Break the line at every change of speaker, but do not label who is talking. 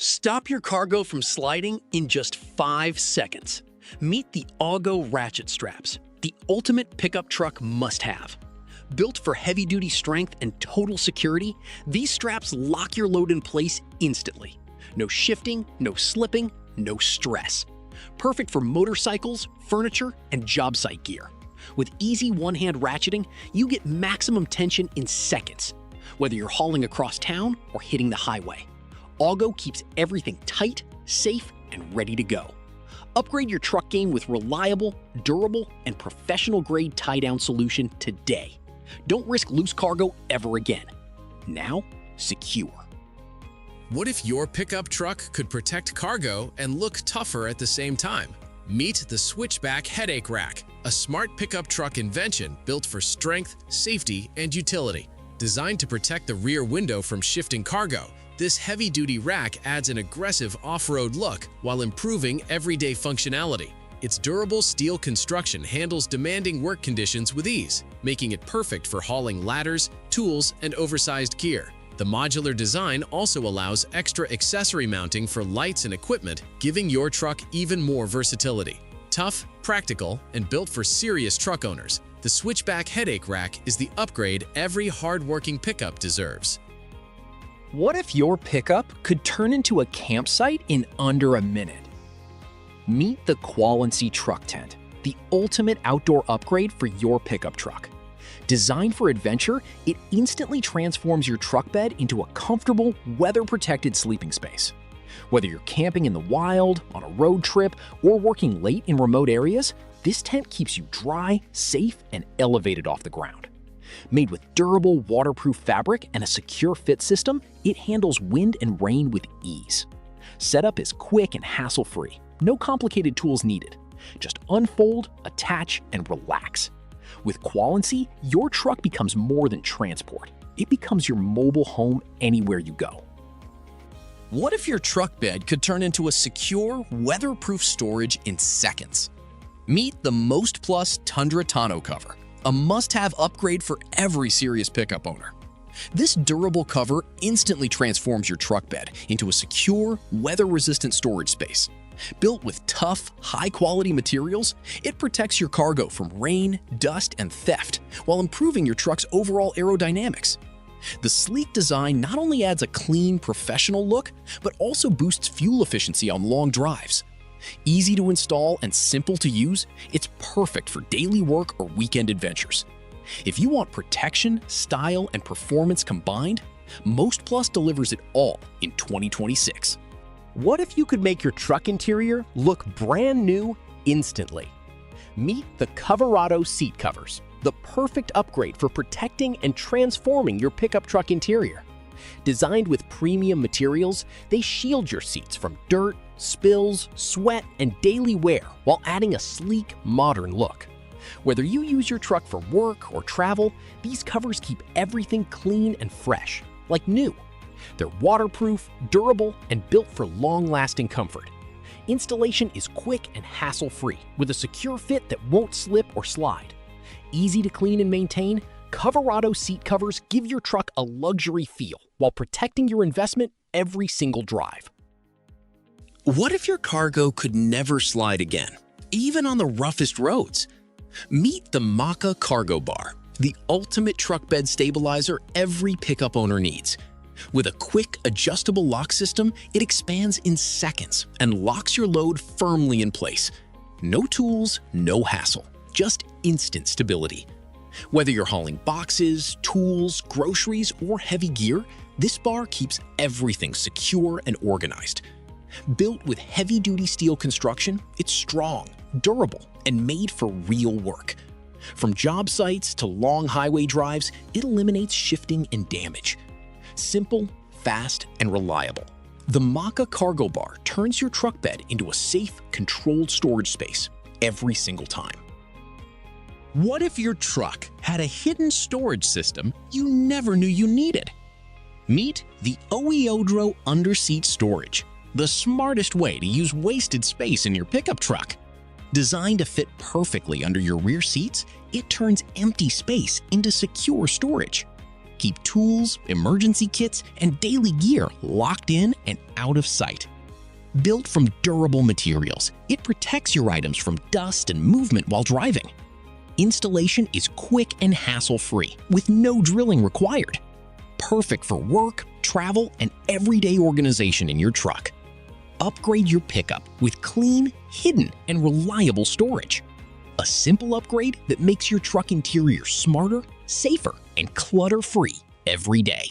Stop your cargo from sliding in just 5 seconds. Meet the AUGGO Ratchet Straps, the ultimate pickup truck must-have. Built for heavy-duty strength and total security, these straps lock your load in place instantly. No shifting, no slipping, no stress. Perfect for motorcycles, furniture, and job site gear. With easy one-hand ratcheting, you get maximum tension in seconds, whether you're hauling across town or hitting the highway. AUGGO keeps everything tight, safe, and ready to go. Upgrade your truck game with reliable, durable, and professional-grade tie-down solution today. Don't risk loose cargo ever again. Now, secure.
What if your pickup truck could protect cargo and look tougher at the same time? Meet the Switchback Headache Rack, a smart pickup truck invention built for strength, safety, and utility. Designed to protect the rear window from shifting cargo, this heavy-duty rack adds an aggressive off-road look while improving everyday functionality. Its durable steel construction handles demanding work conditions with ease, making it perfect for hauling ladders, tools, and oversized gear. The modular design also allows extra accessory mounting for lights and equipment, giving your truck even more versatility. Tough, practical, and built for serious truck owners, the Switchback Headache Rack is the upgrade every hard-working pickup deserves.
What if your pickup could turn into a campsite in under a minute? Meet the Qualency Truck Tent, the ultimate outdoor upgrade for your pickup truck. Designed for adventure, it instantly transforms your truck bed into a comfortable, weather-protected sleeping space. Whether you're camping in the wild, on a road trip, or working late in remote areas, this tent keeps you dry, safe, and elevated off the ground. Made with durable, waterproof fabric and a secure fit system, it handles wind and rain with ease. Setup is quick and hassle-free. No complicated tools needed. Just unfold, attach, and relax. With Qualency, your truck becomes more than transport. It becomes your mobile home anywhere you go.
What if your truck bed could turn into a secure, weatherproof storage in seconds? Meet the Most Plus Tonneau cover, a must-have upgrade for every serious pickup owner. This durable cover instantly transforms your truck bed into a secure, weather-resistant storage space. Built with tough, high-quality materials, it protects your cargo from rain, dust, and theft, while improving your truck's overall aerodynamics. The sleek design not only adds a clean, professional look, but also boosts fuel efficiency on long drives. Easy to install and simple to use, it's perfect for daily work or weekend adventures. If you want protection, style, and performance combined, Most Plus delivers it all in 2026.
What if you could make your truck interior look brand new instantly? Meet the Coverado Seat Covers, the perfect upgrade for protecting and transforming your pickup truck interior. Designed with premium materials, they shield your seats from dirt, spills, sweat, and daily wear while adding a sleek, modern look. Whether you use your truck for work or travel, these covers keep everything clean and fresh, like new. They're waterproof, durable, and built for long-lasting comfort. Installation is quick and hassle-free with a secure fit that won't slip or slide. Easy to clean and maintain, Coverado seat covers give your truck a luxury feel while protecting your investment every single drive.
What if your cargo could never slide again, even on the roughest roads? Meet the Macaka Cargo Bar, the ultimate truck bed stabilizer every pickup owner needs. With a quick, adjustable lock system, it expands in seconds and locks your load firmly in place. No tools, no hassle, just instant stability. Whether you're hauling boxes, tools, groceries, or heavy gear, this bar keeps everything secure and organized. Built with heavy-duty steel construction, it's strong, durable, and made for real work. From job sites to long highway drives, it eliminates shifting and damage. Simple, fast, and reliable. The Macaka Cargo Bar turns your truck bed into a safe, controlled storage space every single time. What if your truck had a hidden storage system you never knew you needed? Meet the OEDRO Underseat Storage, the smartest way to use wasted space in your pickup truck. Designed to fit perfectly under your rear seats, it turns empty space into secure storage. Keep tools, emergency kits, and daily gear locked in and out of sight. Built from durable materials, it protects your items from dust and movement while driving. Installation is quick and hassle-free, with no drilling required. Perfect for work, travel, and everyday organization in your truck. Upgrade your pickup with clean, hidden, and reliable storage. A simple upgrade that makes your truck interior smarter, safer, and clutter-free every day.